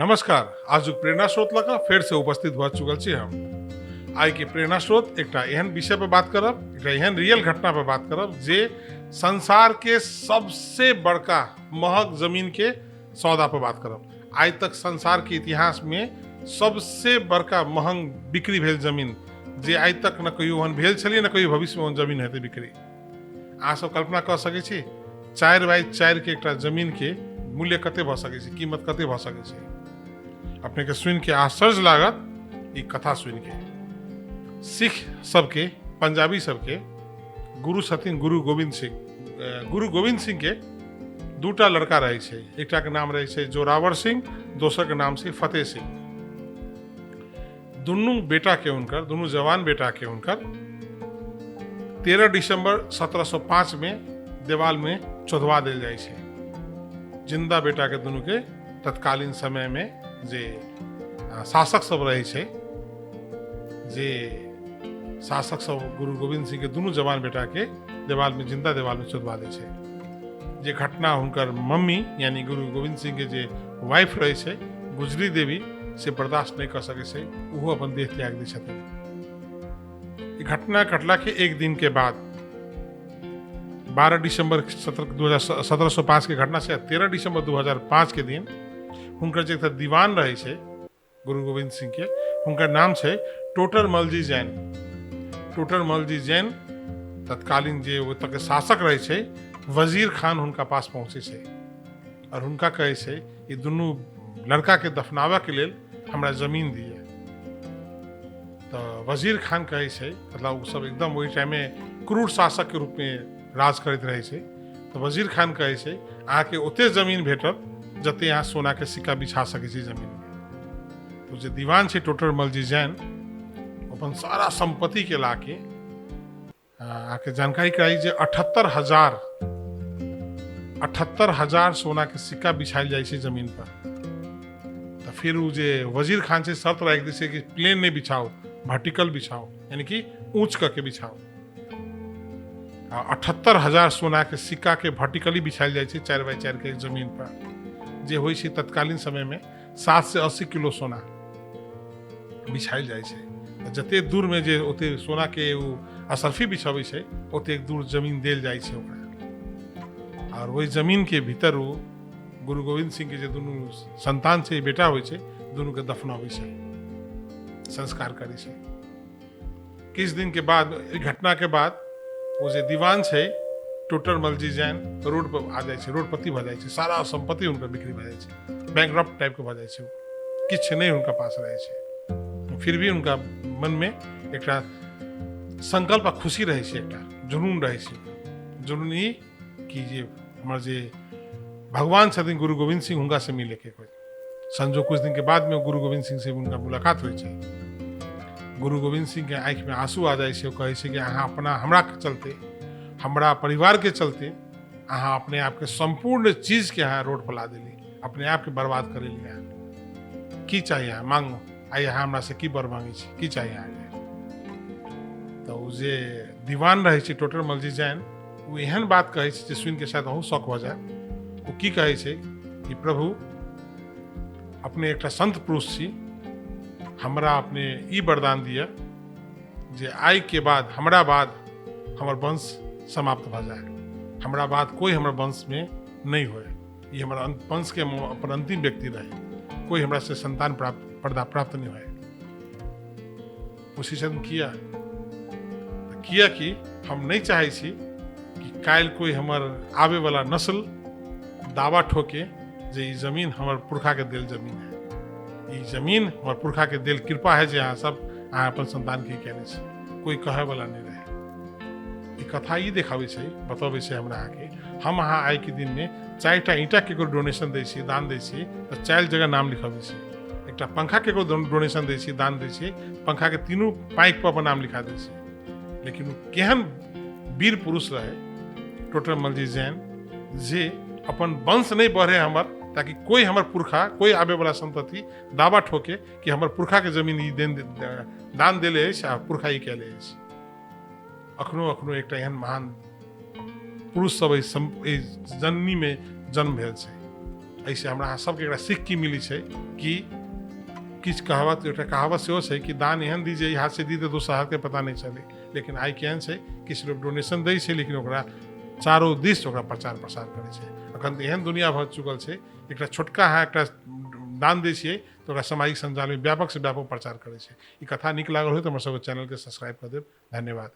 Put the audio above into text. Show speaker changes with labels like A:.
A: नमस्कार। आज प्रेरणा स्रोत लगा फिर से उपस्थित भ चुकल छी हम। आई के प्रेरणा स्रोत एक एहन विषय पर बात करब, एक एहन रियल घटना पर बात करब जे संसार के सबसे बड़का महग जमीन के सौदा पर बात करब। आज तक संसार के इतिहास में सबसे बड़का महंग बिक्री भेल जमीन जे आज तक न कहियो ओहन भेल छलिए न कहियो भविष्य में ओहन जमीन हेतै बिक्री। अहाँ सब कल्पना कर सकै छी 4x4 के एक जमीन के मूल्य कते भ सकै छै, कीमत कते भ सकै छै। अपने के सुन के आश्चर्य लागत। ई कथा सुन के सिख सबके, पंजाबी सबके गुरु छथिन गुरु गोविंद सिंह। गुरु गोविंद सिंह के दूटा लड़का रहे छै। एकटा के नाम रहे छै जोरावर सिंह, दोसर के नाम छै फतेह सिंह। दुनू बेटा के हुनकर, दुनू जवान बेटा के हुनकर 13 दिसंबर 1705 में देवाल में चोदवा देल जाइ छै। जिंदा बेटा के दुनू के तत्कालीन समय में जे शासक सब रहे छै, जे शासक सब गुरु गोविंद सिंह के दुनू जवान बेटा के देवाल में, जिंदा देवाल में चोदवा दे छै। जे घटना हुनकर मम्मी यानी गुरु गोविंद सिंह के जे वाइफ रहे छै गुजरी देवी से बर्दाश्त नहीं कर सके छै, वो अपन देह त्याग दी छथिन। ई घटना घटला के एक दिन के बाद 12 दिसंबर 1705 के घटना से 13 दिसंबर 2005 के दिन हुनकर जे दीवान रहे छै गुरु गोविंद सिंह के, हुनकर नाम छै टोटर मलजी जैन। टोटर मलजी जैन तत्कालीन जे ओतऽ के शासक रहे छै वजीर खान हुनका पास पहुंचे छै और हुनका कहे छै ई दुनू लड़का के दफनावा के लेल हमरा जमीन दिए। तो वजीर खान कहे छै, मतलब वो सब एकदम वही टाइम में क्रूर शासक के रूप में राज करते रहे छै। तो वजीर खान कहे छै अहाँ के ओते जमीन भेटत जते यहाँ सोना के सिक्का बिछा सके छी जमीन में। तो जे दीवान छै टोटर मलजी जैन अपन सारा संपत्ति के लाके आके जानकारी कराई जे 78,000 सोना के सिक्का बिछायल जाइ छै जमीन पर। तो फिर वो जे वजीर खान से शर्त राख दी छै कि प्लेन नहीं बिछाओ, वर्टिकल बिछाओ, यानी कि ऊंच करके बिछाओ। 78,000 सोना के सिक्का के वर्टिकली बिछायल जाइ छै 4x4 के जमीन पर, जे होइ छै तत्कालीन समय में 7 से 80 किलो सोना बिछायल जाइ छै। जते दूर में जे ओते सोना के वो असरफी बिछाबै छै ओते दूर जमीन देल जाइ छै ओकरा। और वही जमीन के भीतर वो गुरु गोविंद सिंह के जे दुनू संतान छै, बेटा होइ छै, दुनू के दफनाबै छै, संस्कार करै छै। किछ दिन के बाद, घटना के बाद वो जे दीवान छै टोटर मलजी जैन रोड पर आ जाइ छै, रोडपति भ जाइ छै। सारा संपत्ति हुनकर बिक्री भ जाइ छै, बैंकरप्ट टाइप के भ जाइ छै, किछ नहीं हुनका पास रहे छै। फिर भी उनका मन में एक संकल्प आ खुशी रहे छै, एक जुनून रहे छै। जुनून ई कि जे हमर जे भगवान छथिन गुरु गोविंद सिंह हुनका से मिले के कोई संजोग। कुछ दिन के बाद में गुरु गोविंद सिंह से उनका मुलाकात होइ छै। गुरु गोविंद सिंह के आंख में आंसू आ जाइ छै। कहे छै कि अहाँ अपना हमरा के चलते, हमरा परिवार के चलते अहाँ अपने आप के संपूर्ण चीज के अहाँ रोड पर ला देली, अपने आप के बर्बाद कर लिया। की चाहिए अहाँ मांगो, आई अहाँ हमरा से की बर मांगे छी, की चाहिए अहाँ? तो जे दीवान रहे छै टोटर मलजी जैन वो एहन बात कहे छै जे सुन के शायद अहूँ शौक हो जाए। वो की कहे छै कि प्रभु अपने एक संत पुरुष छी, हमरा अपने ई वरदान दिया जे आई के बाद हमरा बाद हमर वंश समाप्त भ जाए, हमरा बाद कोई हमर वंश में नहीं होए। ये हमारा वंश के अपन अंतिम व्यक्ति रहे, कोई हमरा से संतान प्राप्त नहीं हुए। उसी से किया कि हम नहीं चाहे छी कि काल कोई हमर आवे वाला नस्ल दावा ठोके जे ई जमीन हमर पुरखा के देल जमीन है, ई जमीन हमर पुरखा के देल कृपा है जे अहाँ सब अहाँ अपन संतान के कहने छी, कोई कहे वाला नहीं रहे। ई कथा ई देखाबै छै, बतबै छै हमरा आके हम अहाँ आइ के दिन में 4टा ईंटा केकरो डोनेशन दै छी, दान दै छी तो 4 जगह नाम लिखबै छी। एकटा पंखा केकरो डोनेशन दै छी, दान दै छी, पंखा के तीनों पाइप पर नाम लिखा दै छी। लेकिन वो केहन वीर पुरुष रहे टोटर मलजी जैन जे अपन वंश नहीं बढ़े हमर, ताकि कोई हमर पुरखा, कोई आवे वाला संतति दावा ठोके कि हमर पुरखा के जमीन ई दान देले अछि आ पुरखा ई कैले अछि। अखनो एकटा एहन महान पुरुष सब जननी में जन्म भेल छै। ऐसे हमरा अहाँ सबके एकरा सीख की मिली छै कि किछु कहावत एकटा कहावत सेहो छै कि दान एहन दी जे ई हाथ से दी तऽ दोसर हाथ के पता नहीं चले, लेकिन आइ केहन छै किछु लोग डोनेशन दै छै लेकिन ओकरा चारो दिस ओकरा प्रचार प्रसार करै छै। अखन तऽ एहन दुनिया भऽ चुकल छै, एकटा छोटका अहाँ एकटा दान दै छियै तऽ ओकरा सामाजिक संजाल में व्यापक से व्यापक प्रचार करै छै। ई कथा नीक लागल हो तऽ हमर सबके चैनल के सब्सक्राइब कर देब। धन्यवाद।